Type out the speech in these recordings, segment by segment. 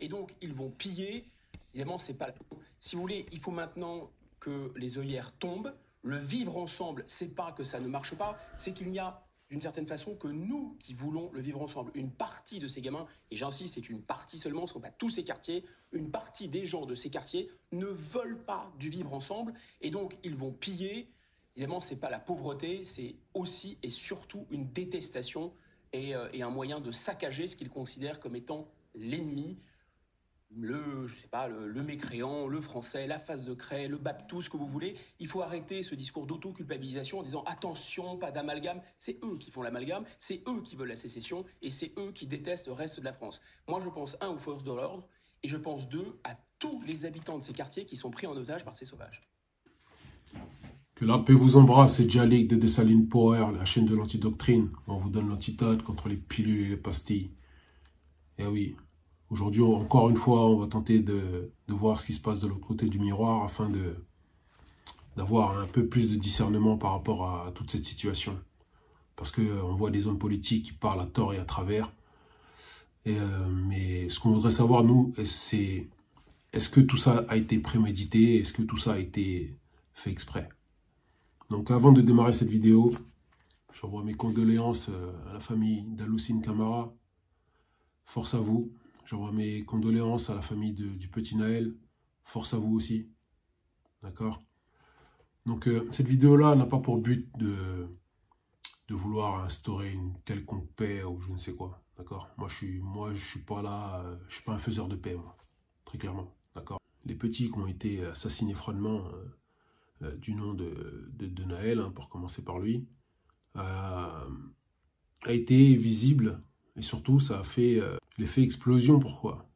Et donc, ils vont piller. Évidemment, c'est pas... Si vous voulez, il faut maintenant que les œillères tombent. Le vivre ensemble, c'est pas que ça ne marche pas, c'est qu'il y a d'une certaine façon que nous qui voulons le vivre ensemble. Une partie de ces gamins, et j'insiste, c'est une partie seulement, ce ne sont pas tous ces quartiers, une partie des gens de ces quartiers ne veulent pas du vivre ensemble, et donc ils vont piller. Évidemment, ce n'est pas la pauvreté, c'est aussi et surtout une détestation et un moyen de saccager ce qu'ils considèrent comme étant l'ennemi, je sais pas, le mécréant, le français, la face de craie, le bap, tout ce que vous voulez. Il faut arrêter ce discours d'auto-culpabilisation en disant attention, pas d'amalgame. C'est eux qui font l'amalgame, c'est eux qui veulent la sécession et c'est eux qui détestent le reste de la France. Moi, je pense, un, aux forces de l'ordre et je pense, deux, à tous les habitants de ces quartiers qui sont pris en otage par ces sauvages. Que la paix vous embrasse, c'est Djalik de Dessalines Power, la chaîne de l'antidoctrine. On vous donne l'antidote contre les pilules et les pastilles. Et oui. Aujourd'hui, encore une fois, on va tenter de voir ce qui se passe de l'autre côté du miroir afin d'avoir un peu plus de discernement par rapport à toute cette situation. Parce qu'on voit des hommes politiques qui parlent à tort et à travers. Mais ce qu'on voudrait savoir, nous, c'est est-ce que tout ça a été prémédité? Est-ce que tout ça a été fait exprès? Donc avant de démarrer cette vidéo, j'envoie mes condoléances à la famille d'Aloucine Camara. Force à vous. J'envoie mes condoléances à la famille du petit Naël. Force à vous aussi. D'accord? Donc, cette vidéo-là n'a pas pour but de vouloir instaurer une quelconque paix ou je ne sais quoi. D'accord? Moi, je suis pas là, je suis pas un faiseur de paix, moi. Très clairement. D'accord? Les petits qui ont été assassinés froidement du nom de Naël, hein, pour commencer par lui, a été visible et surtout, ça a fait l'effet explosion. Pourquoi?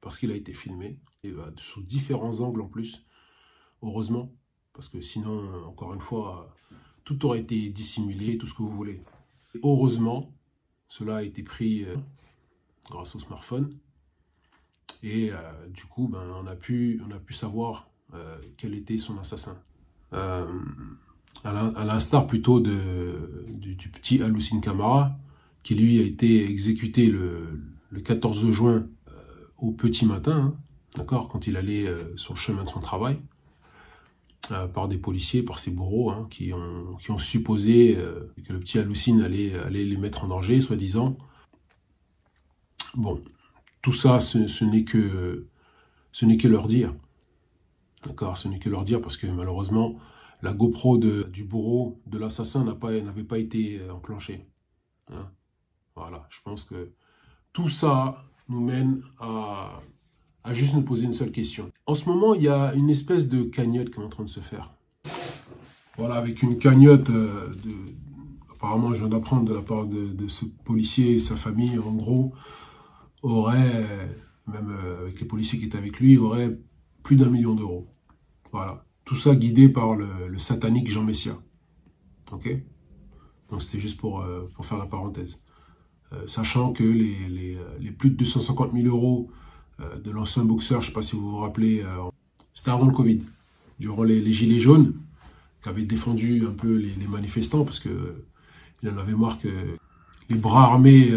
Parce qu'il a été filmé, et sous différents angles en plus, heureusement, parce que sinon, encore une fois, tout aurait été dissimulé, tout ce que vous voulez. Et heureusement, cela a été pris grâce au smartphone, et du coup, on a pu savoir quel était son assassin. À l'instar plutôt du petit Aloucine Camara, qui lui a été exécuté le 14 juin au petit matin, hein, d'accord, quand il allait sur le chemin de son travail, par des policiers, par ses bourreaux, hein, qui ont supposé que le petit Aloucine allait les mettre en danger, soi-disant. Bon, tout ça, ce n'est que leur dire. D'accord, ce n'est que leur dire parce que malheureusement, la GoPro du bourreau de l'assassin n'avait pas été enclenchée. Hein. Voilà, je pense que tout ça nous mène à juste nous poser une seule question. En ce moment, il y a une espèce de cagnotte qui est en train de se faire. Voilà, avec une cagnotte, apparemment, je viens d'apprendre de la part de ce policier et sa famille, en gros, aurait, même avec les policiers qui étaient avec lui, aurait plus d'1 million d'euros. Voilà, tout ça guidé par le satanique Jean Messia. Ok? Donc c'était juste pour faire la parenthèse. Sachant que les plus de 250 000 euros de l'ancien boxeur, je ne sais pas si vous vous rappelez, c'était avant le Covid, durant les Gilets jaunes, qui avait défendu un peu les manifestants, parce qu'il en avait marre que les bras armés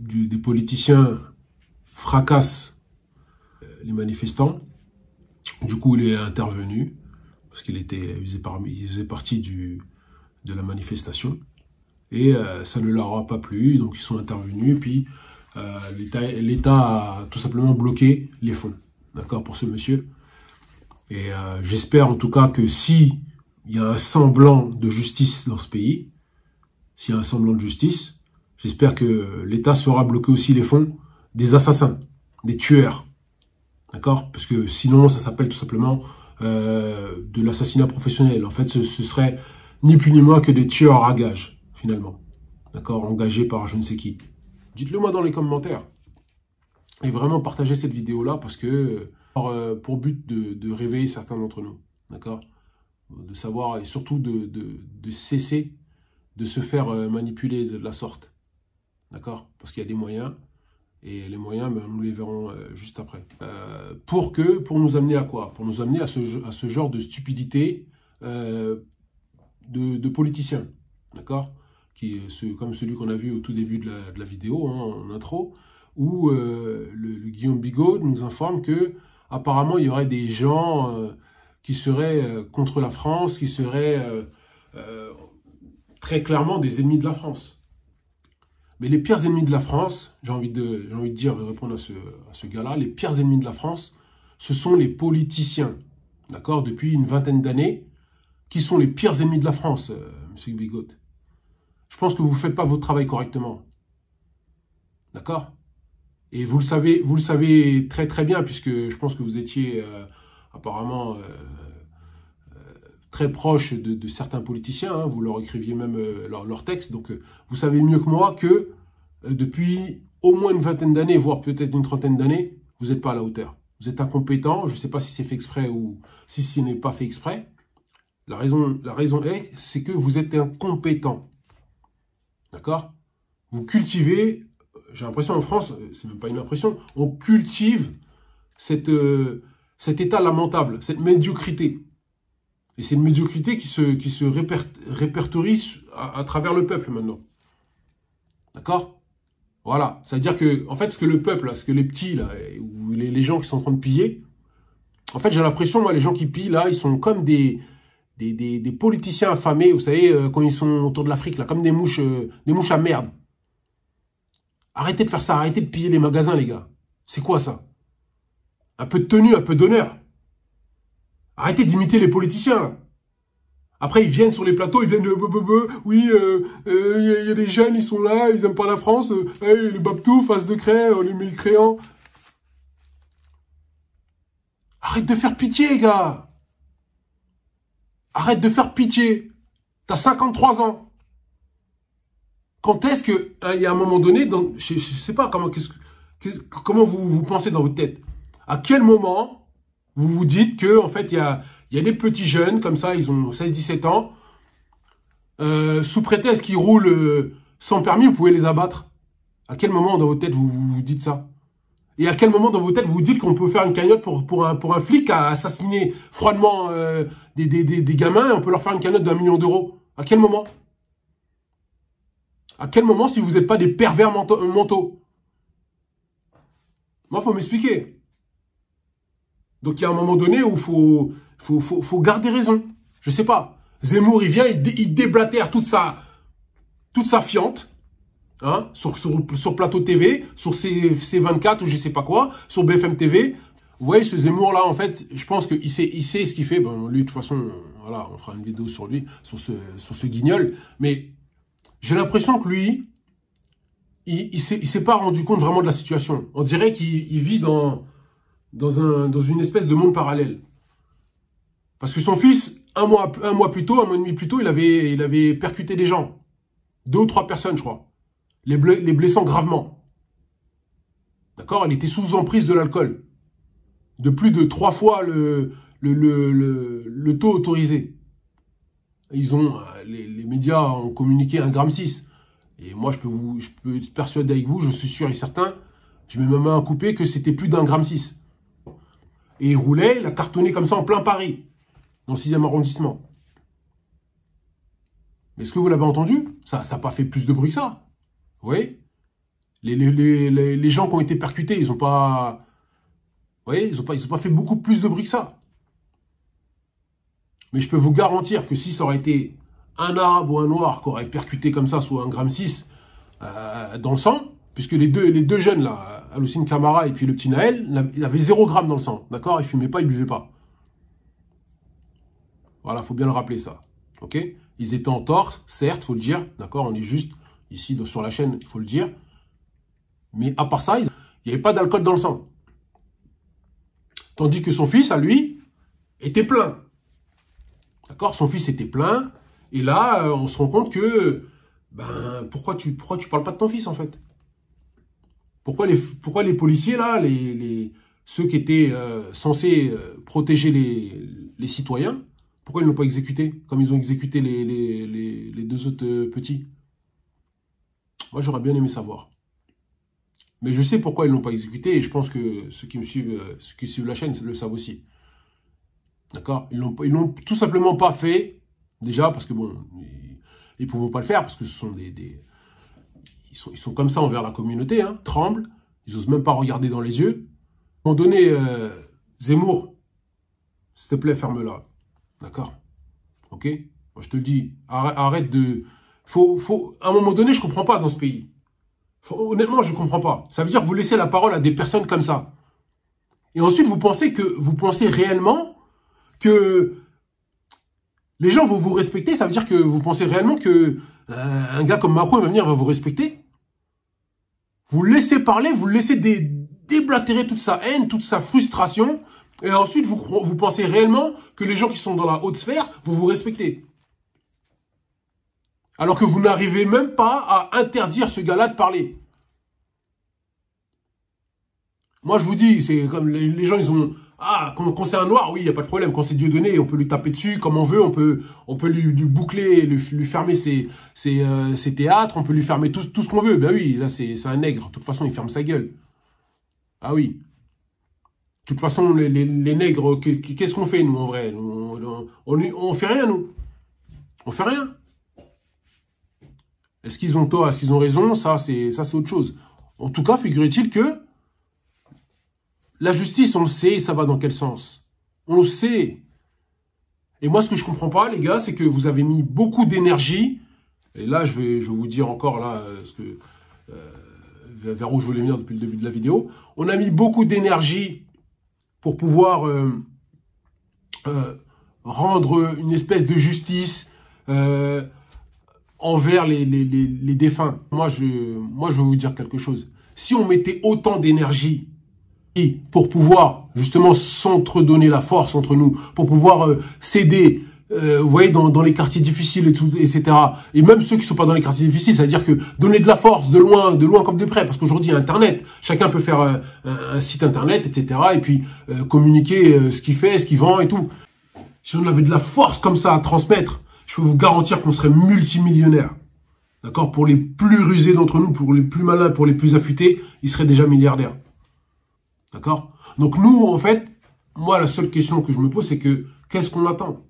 des politiciens fracassent les manifestants. Du coup, il est intervenu, parce qu'il faisait partie de la manifestation. Et ça ne leur a pas plu, donc ils sont intervenus, puis l'État a tout simplement bloqué les fonds, d'accord, pour ce monsieur. Et j'espère en tout cas que si il y a un semblant de justice dans ce pays, s'il y a un semblant de justice, j'espère que l'État saura bloquer aussi les fonds des assassins, des tueurs, d'accord, parce que sinon ça s'appelle tout simplement de l'assassinat professionnel. En fait, ce serait ni plus ni moins que des tueurs à gages. Finalement, d'accord, engagé par je ne sais qui. Dites-le moi dans les commentaires. Et vraiment partagez cette vidéo-là parce que, pour but de réveiller certains d'entre nous, d'accord, de savoir et surtout de cesser de se faire manipuler de la sorte, d'accord, parce qu'il y a des moyens, et les moyens, nous les verrons juste après. Pour nous amener à quoi? Pour nous amener à ce genre de stupidité de politiciens, d'accord, comme celui qu'on a vu au tout début de la vidéo, hein, en intro, où le Guillaume Bigot nous informe que apparemment il y aurait des gens qui seraient contre la France, qui seraient très clairement des ennemis de la France. Mais les pires ennemis de la France, j'ai envie de dire, répondre à ce gars-là, les pires ennemis de la France, ce sont les politiciens, d'accord, depuis une vingtaine d'années, qui sont les pires ennemis de la France, monsieur Bigot. Je pense que vous ne faites pas votre travail correctement. D'accord? Et vous le savez très très bien, puisque je pense que vous étiez apparemment très proche de certains politiciens, hein, vous leur écriviez même leurs textes, donc vous savez mieux que moi que depuis au moins une vingtaine d'années, voire peut-être une trentaine d'années, vous n'êtes pas à la hauteur. Vous êtes incompétent, je ne sais pas si c'est fait exprès ou si ce n'est pas fait exprès. La raison est, c'est que vous êtes incompétent. D'accord? Vous cultivez, j'ai l'impression en France, c'est même pas une impression, on cultive cet état lamentable, cette médiocrité. Et c'est une médiocrité qui se répertorie à travers le peuple maintenant. D'accord? Voilà. C'est-à-dire que, en fait, ce que le peuple, là, ce que les petits, là, ou les gens qui sont en train de piller, en fait, j'ai l'impression, moi, les gens qui pillent, là, ils sont comme des politiciens affamés, vous savez, quand ils sont autour de l'Afrique, là, comme des mouches à merde. Arrêtez de faire ça, arrêtez de piller les magasins, les gars. C'est quoi ça? Un peu de tenue, un peu d'honneur. Arrêtez d'imiter les politiciens, là. Après, ils viennent sur les plateaux, ils viennent oui, il y a des jeunes, ils sont là, ils aiment pas la France, les Babtou, face de craie, les mécréants. Arrête de faire pitié, gars. Arrête de faire pitié. T'as 53 ans. Quand est-ce que, il y a un moment donné, je sais pas comment vous pensez dans votre tête. À quel moment vous vous dites que, en fait, il y a des petits jeunes, comme ça, ils ont 16-17 ans, sous prétexte qu'ils roulent sans permis, vous pouvez les abattre. À quel moment dans votre tête vous vous dites ça? Et à quel moment dans votre tête vous vous dites qu'on peut faire une cagnotte pour un flic à assassiner froidement des gamins et on peut leur faire une cagnotte d'1 million d'euros? À quel moment? À quel moment si vous n'êtes pas des pervers mentaux? Moi, il faut m'expliquer. Donc, il y a un moment donné où il faut garder raison. Je sais pas. Zemmour, il vient, il déblatère toute sa fiente. Hein, sur Plateau TV, sur C24 ou je sais pas quoi, sur BFM TV. Vous voyez, ce Zemmour-là, en fait, je pense qu'il sait ce qu'il fait. Bon, lui, de toute façon, voilà, on fera une vidéo sur lui, sur ce guignol. Mais j'ai l'impression que lui, il s'est pas rendu compte vraiment de la situation. On dirait qu'il vit dans une espèce de monde parallèle. Parce que son fils, un mois plus tôt, un mois et demi plus tôt, il avait percuté des gens. 2 ou 3 personnes, je crois. Les blessant gravement. D'accord? Il était sous emprise de l'alcool. De plus de 3 fois le taux autorisé. Les médias ont communiqué 1,6 g. Et moi, je peux être persuadé avec vous, je suis sûr et certain, je mets ma main à couper que c'était plus d'1,6 g. Et il roulait, il a cartonné comme ça en plein Paris, dans le 6e arrondissement. Mais est-ce que vous l'avez entendu? Ça n'a pas fait plus de bruit que ça. Vous voyez, les gens qui ont été percutés, ils n'ont pas... Vous voyez, ils ont pas fait beaucoup plus de bruit que ça. Mais je peux vous garantir que si ça aurait été un arabe ou un noir qui aurait percuté comme ça, soit 1,6 g dans le sang, puisque les deux jeunes, là, Aloucine Camara et puis le petit Naël, ils avaient 0 g dans le sang. D'accord? Ils ne fumaient pas, ils ne buvaient pas. Voilà, il faut bien le rappeler ça. Ok? Ils étaient en tort, certes, il faut le dire. D'accord? On est juste... Ici, sur la chaîne, il faut le dire. Mais à part ça, il n'y avait pas d'alcool dans le sang. Tandis que son fils, à lui, était plein. D'accord? Son fils était plein. Et là, on se rend compte que... Ben, pourquoi tu parles pas de ton fils, en fait? Pourquoi les policiers, là, ceux qui étaient censés protéger les citoyens, pourquoi ils ne l'ont pas exécuté, comme ils ont exécuté les 2 autres petits? Moi, j'aurais bien aimé savoir. Mais je sais pourquoi ils ne l'ont pas exécuté et je pense que ceux qui suivent la chaîne le savent aussi. D'accord? Ils l'ont tout simplement pas fait, déjà, parce que bon, ils ne pouvaient pas le faire, parce que ce sont ils sont comme ça envers la communauté, hein, tremblent. Ils n'osent même pas regarder dans les yeux. À un moment donné, Zemmour, s'il te plaît, ferme-la. D'accord? Ok? Moi, je te le dis, arrête de... À un moment donné, je ne comprends pas dans ce pays. Honnêtement, je ne comprends pas. Ça veut dire que vous laissez la parole à des personnes comme ça. Et ensuite, vous pensez réellement que les gens vont vous respecter. Ça veut dire que vous pensez réellement que un gars comme Macron va venir va vous respecter. Vous le laissez parler, vous le laissez déblatérer toute sa haine, toute sa frustration. Et ensuite, vous pensez réellement que les gens qui sont dans la haute sphère vont vous respecter. Alors que vous n'arrivez même pas à interdire ce gars-là de parler. Moi, je vous dis, c'est comme les gens, ils ont... Ah, quand c'est un noir, oui, il n'y a pas de problème. Quand c'est Dieudonné, on peut lui taper dessus comme on veut. On peut lui boucler, lui fermer ses théâtres. On peut lui fermer tout ce qu'on veut. Ben oui, là, c'est un nègre. De toute façon, il ferme sa gueule. Ah oui. De toute façon, les nègres, qu'est-ce qu'on fait, nous, en vrai? On fait rien, nous. On fait rien. Est-ce qu'ils ont tort? Est-ce qu'ils ont raison? Ça, c'est autre chose. En tout cas, figure-t-il que la justice, on le sait, ça va dans quel sens? On le sait. Et moi, ce que je comprends pas, les gars, c'est que vous avez mis beaucoup d'énergie. Et là, je vais vous dire encore là, vers où je voulais venir depuis le début de la vidéo. On a mis beaucoup d'énergie pour pouvoir rendre une espèce de justice envers les défunts. Moi, je vais vous dire quelque chose. Si on mettait autant d'énergie pour pouvoir justement s'entre-donner la force entre nous, pour pouvoir s'aider, vous voyez, dans les quartiers difficiles et tout, etc. Et même ceux qui sont pas dans les quartiers difficiles, c'est-à-dire que donner de la force de loin comme de près, parce qu'aujourd'hui, il y a Internet. Chacun peut faire un site Internet, etc. Et puis communiquer ce qu'il fait, ce qu'il vend et tout. Si on avait de la force comme ça à transmettre, je peux vous garantir qu'on serait multimillionnaire. D'accord? Pour les plus rusés d'entre nous, pour les plus malins, pour les plus affûtés, ils seraient déjà milliardaires. D'accord? Donc nous, en fait, moi, la seule question que je me pose, c'est que qu'est-ce qu'on attend?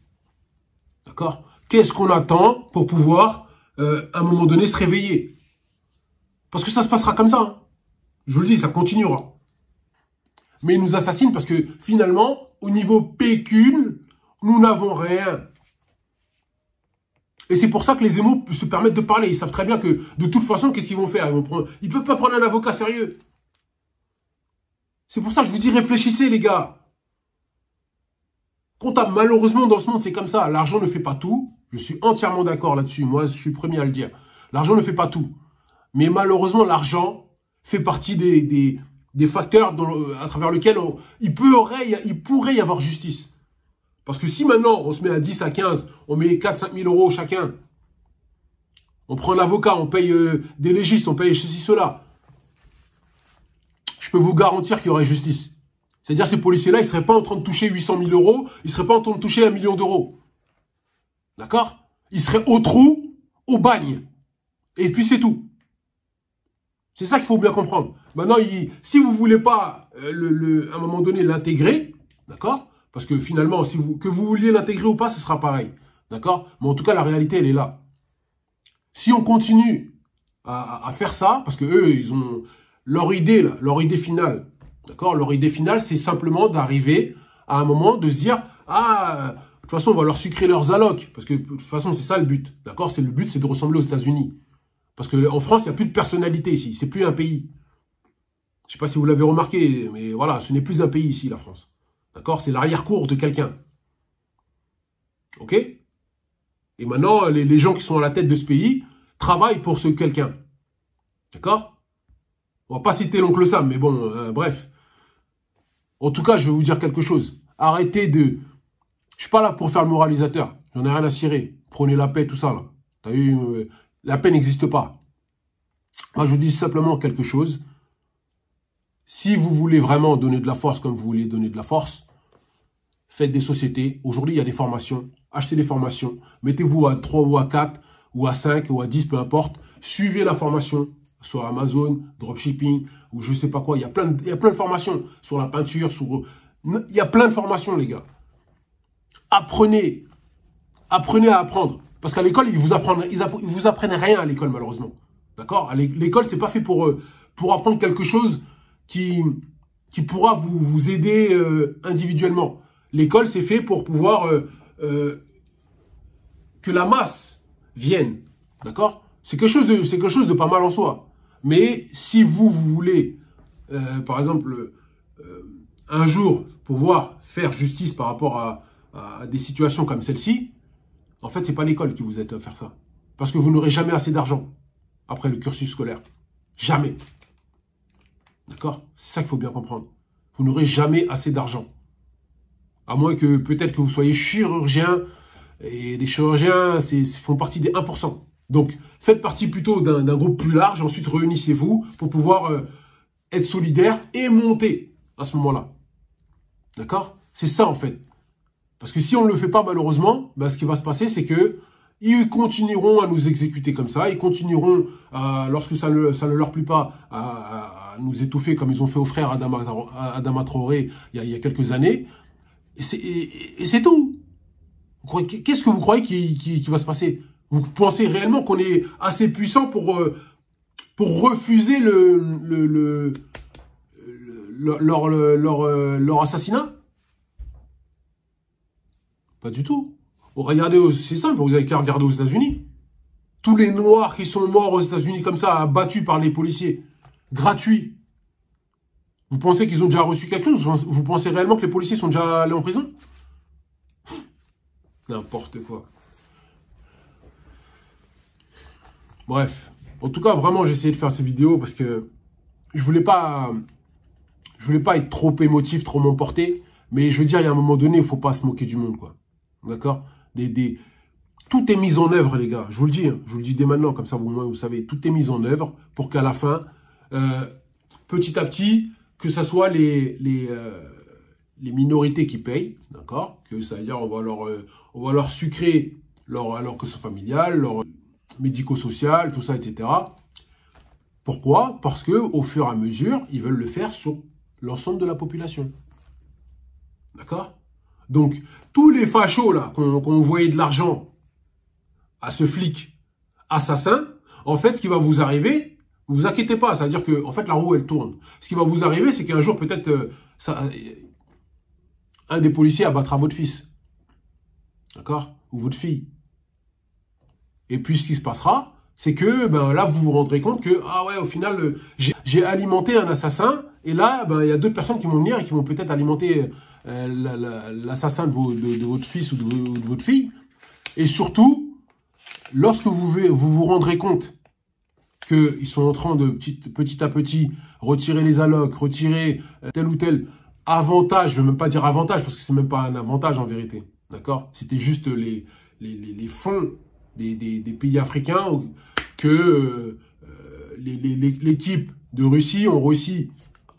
D'accord? Qu'est-ce qu'on attend pour pouvoir, à un moment donné, se réveiller? Parce que ça se passera comme ça. Hein. Je vous le dis, ça continuera. Mais ils nous assassinent parce que, finalement, au niveau pécune, nous n'avons rien. Et c'est pour ça que les émaux se permettent de parler. Ils savent très bien que, de toute façon, qu'est-ce qu'ils vont faire? Ils ne peuvent pas prendre un avocat sérieux. C'est pour ça que je vous dis, réfléchissez, les gars. Comptable, malheureusement, dans ce monde, c'est comme ça. L'argent ne fait pas tout. Je suis entièrement d'accord là-dessus. Moi, je suis le premier à le dire. L'argent ne fait pas tout. Mais malheureusement, l'argent fait partie des facteurs à travers lesquels il pourrait y avoir justice. Parce que si maintenant, on se met à 10, à 15, on met 4-5 000 euros chacun, on prend un avocat, on paye des légistes, on paye ceci, cela, je peux vous garantir qu'il y aurait justice. C'est-à-dire ces policiers-là, ils ne seraient pas en train de toucher 800 000 euros, ils ne seraient pas en train de toucher 1 million d'euros. D'accord? Ils seraient au trou, au bagne. Et puis c'est tout. C'est ça qu'il faut bien comprendre. Maintenant, si vous ne voulez pas, à un moment donné, l'intégrer, d'accord? Parce que finalement, que vous vouliez l'intégrer ou pas, ce sera pareil. D'accord? Mais en tout cas, la réalité, elle est là. Si on continue à faire ça, parce que eux, ils ont leur idée, là, leur idée finale, d'accord? Leur idée finale, c'est simplement d'arriver à un moment de se dire, ah, de toute façon, on va leur sucrer leurs allocs. Parce que de toute façon, c'est ça le but. D'accord? Le but, c'est de ressembler aux États-Unis. Parce qu'en France, il n'y a plus de personnalité ici. C'est plus un pays. Je ne sais pas si vous l'avez remarqué, mais voilà, ce n'est plus un pays ici, la France. D'accord? C'est l'arrière-cour de quelqu'un. Ok? Et maintenant, les gens qui sont à la tête de ce pays travaillent pour ce quelqu'un. D'accord? On va pas citer l'oncle Sam, mais bon, bref. En tout cas, je vais vous dire quelque chose. Arrêtez de... Je suis pas là pour faire le moralisateur. J'en ai rien à cirer. Prenez la paix, tout ça, là. T'as vu, la paix n'existe pas. Moi, je vous dis simplement quelque chose. Si vous voulez vraiment donner de la force comme vous voulez donner de la force, faites des sociétés. Aujourd'hui, il y a des formations. Achetez des formations. Mettez-vous à 3 ou à 4 ou à 5 ou à 10, peu importe. Suivez la formation. Soit Amazon, dropshipping, ou je sais pas quoi. Il y a plein de formations sur la peinture, il y a plein de formations, les gars. Apprenez à apprendre. Parce qu'à l'école, ils vous apprennent rien à l'école, malheureusement. D'accord? L'école, c'est pas fait pour apprendre quelque chose qui pourra vous aider individuellement. L'école, c'est fait pour pouvoir que la masse vienne. D'accord? C'est quelque chose de pas mal en soi. Mais si vous voulez, par exemple, un jour pouvoir faire justice par rapport à des situations comme celle-ci, en fait, c'est pas l'école qui vous aide à faire ça. Parce que vous n'aurez jamais assez d'argent après le cursus scolaire. Jamais. D'accord? C'est ça qu'il faut bien comprendre. Vous n'aurez jamais assez d'argent. À moins que peut-être que vous soyez chirurgien. Et les chirurgiens font partie des 1%. Donc, faites partie plutôt d'un groupe plus large. Ensuite, réunissez-vous pour pouvoir être solidaire et monter à ce moment-là. D'accord? C'est ça, en fait. Parce que si on ne le fait pas, malheureusement, ce qui va se passer, c'est que ils continueront à nous exécuter comme ça. Ils continueront, lorsque ça ne leur plaît pas, à nous étouffer comme ils ont fait aux frères Adama Traoré il y a quelques années. Et c'est tout. Qu'est-ce que vous croyez qui va se passer? Vous pensez réellement qu'on est assez puissant pour refuser leur assassinat? Pas du tout. Regardez, c'est simple, vous avez qu'à regarder aux États-Unis. Tous les Noirs qui sont morts aux États-Unis comme ça, battus par les policiers, gratuits. Vous pensez qu'ils ont déjà reçu quelque chose? Vous pensez réellement que les policiers sont déjà allés en prison? N'importe quoi. Bref. En tout cas, vraiment, j'ai essayé de faire ces vidéos parce que je voulais pas être trop émotif, trop m'emporter. Mais je veux dire, il y a un moment donné, il ne faut pas se moquer du monde, quoi. D'accord? Tout est mis en œuvre, les gars. Je vous le dis. Je vous le dis dès maintenant, comme ça, vous savez. Tout est mis en œuvre pour qu'à la fin, petit à petit, que ce soit les minorités qui payent, d'accord? Que ça veut dire, on va leur sucrer leur quotient familial, leur médico-social, tout ça, etc. Pourquoi? Parce que au fur et à mesure, ils veulent le faire sur l'ensemble de la population. D'accord? Donc, tous les fachos, là, qu'on voyait de l'argent à ce flic assassin, en fait, ce qui va vous arriver, ne vous inquiétez pas, ça veut dire que, en fait, la roue, elle tourne. Ce qui va vous arriver, c'est qu'un jour, peut-être, un des policiers abattra votre fils. D'accord? Ou votre fille. Et puis, ce qui se passera, c'est que, là, vous vous rendrez compte que, ah ouais, au final, j'ai alimenté un assassin, et là, il y a d'autres personnes qui vont venir et qui vont peut-être alimenter l'assassin de votre fils ou de votre fille. Et surtout, lorsque vous rendrez compte qu'ils sont en train de petit à petit retirer les allocs, retirer tel ou tel avantage, je ne veux même pas dire avantage, parce que c'est même pas un avantage en vérité, d'accord? C'était juste les fonds des pays africains que l'équipe de Russie ont réussi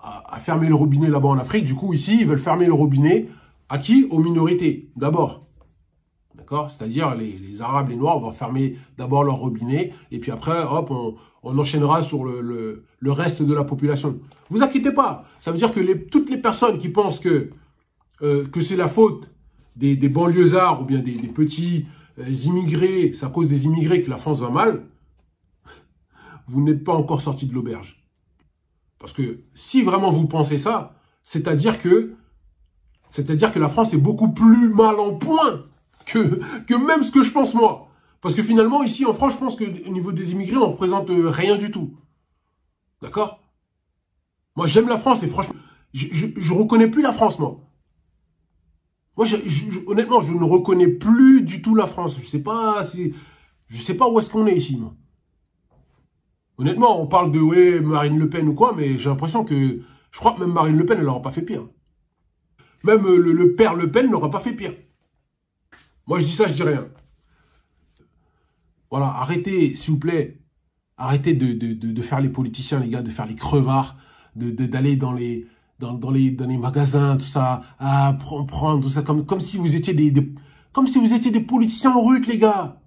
à fermer le robinet là-bas en Afrique. Du coup, ici, ils veulent fermer le robinet à qui? Aux minorités, d'abord. D'accord? C'est-à-dire, les Arabes, les Noirs, on va fermer d'abord leur robinet, et puis après, hop, on enchaînera sur le reste de la population. Vous inquiétez pas. Ça veut dire que toutes les personnes qui pensent que c'est la faute des banlieusards ou bien des petits immigrés, c'est à cause des immigrés que la France va mal, vous n'êtes pas encore sorti de l'auberge. Parce que si vraiment vous pensez ça, c'est-à-dire que la France est beaucoup plus mal en point que même ce que je pense moi. Parce que finalement, ici en France, je pense qu'au niveau des immigrés, on ne représente rien du tout. D'accord? Moi, j'aime la France et franchement, je reconnais plus la France, moi. Moi, honnêtement, je ne reconnais plus du tout la France. Je sais pas où est-ce qu'on est ici, moi. Honnêtement, on parle de Marine Le Pen ou quoi, mais j'ai l'impression que je crois que même Marine Le Pen, elle n'aura pas fait pire. Même le père Le Pen n'aura pas fait pire. Moi, je dis ça, je dis rien. Voilà, arrêtez, s'il vous plaît, arrêtez de faire les politiciens, les gars, de faire les crevards, d'aller dans les magasins, tout ça, à prendre tout ça, comme si vous étiez des politiciens en rut, les gars.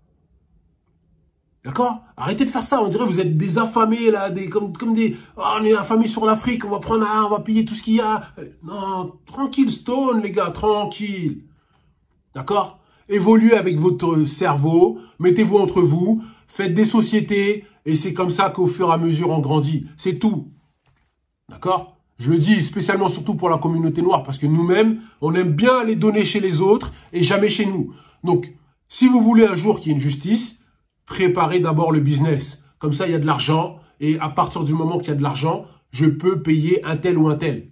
D'accord? Arrêtez de faire ça. On dirait que vous êtes des affamés, là, comme des... Oh, on est affamés sur l'Afrique, on va piller tout ce qu'il y a. Non, tranquille, Stone, les gars, tranquille. D'accord? Évoluez avec votre cerveau, mettez-vous entre vous, faites des sociétés, et c'est comme ça qu'au fur et à mesure, on grandit. C'est tout. D'accord? Je le dis spécialement surtout pour la communauté noire, parce que nous-mêmes, on aime bien aller donner chez les autres et jamais chez nous. Donc, si vous voulez un jour qu'il y ait une justice, préparez d'abord le business. Comme ça, il y a de l'argent. Et à partir du moment qu'il y a de l'argent, je peux payer un tel ou un tel.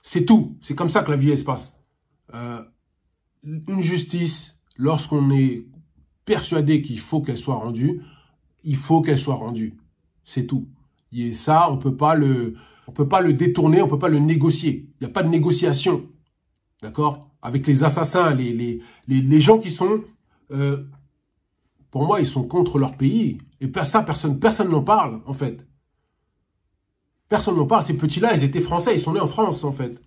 C'est tout. C'est comme ça que la vie, elle se passe. Une justice, lorsqu'on est persuadé qu'il faut qu'elle soit rendue, il faut qu'elle soit rendue. C'est tout. Et ça, on peut pas le détourner, on peut pas le négocier. Il n'y a pas de négociation. D'accord? Avec les assassins, les gens qui sont... pour moi, ils sont contre leur pays. Et ça, personne n'en parle, en fait. Personne n'en parle. Ces petits-là, ils étaient français. Ils sont nés en France, en fait.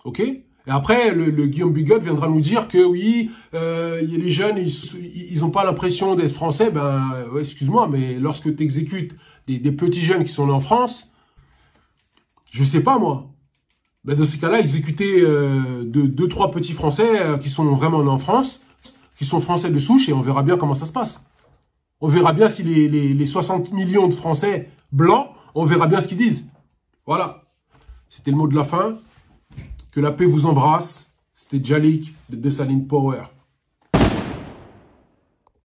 OK? Et après, le Guillaume Bigot viendra nous dire que oui, les jeunes, ils n'ont pas l'impression d'être français. Ben, ouais, excuse-moi, mais lorsque tu exécutes des petits jeunes qui sont nés en France, je sais pas, moi. Ben, dans ces cas-là, exécuter 2-3 petits Français qui sont vraiment nés en France, qui sont Français de souche, et on verra bien comment ça se passe. On verra bien si les 60 millions de Français blancs, on verra bien ce qu'ils disent. Voilà. C'était le mot de la fin. Que la paix vous embrasse. C'était Djalik de Dessalines Power.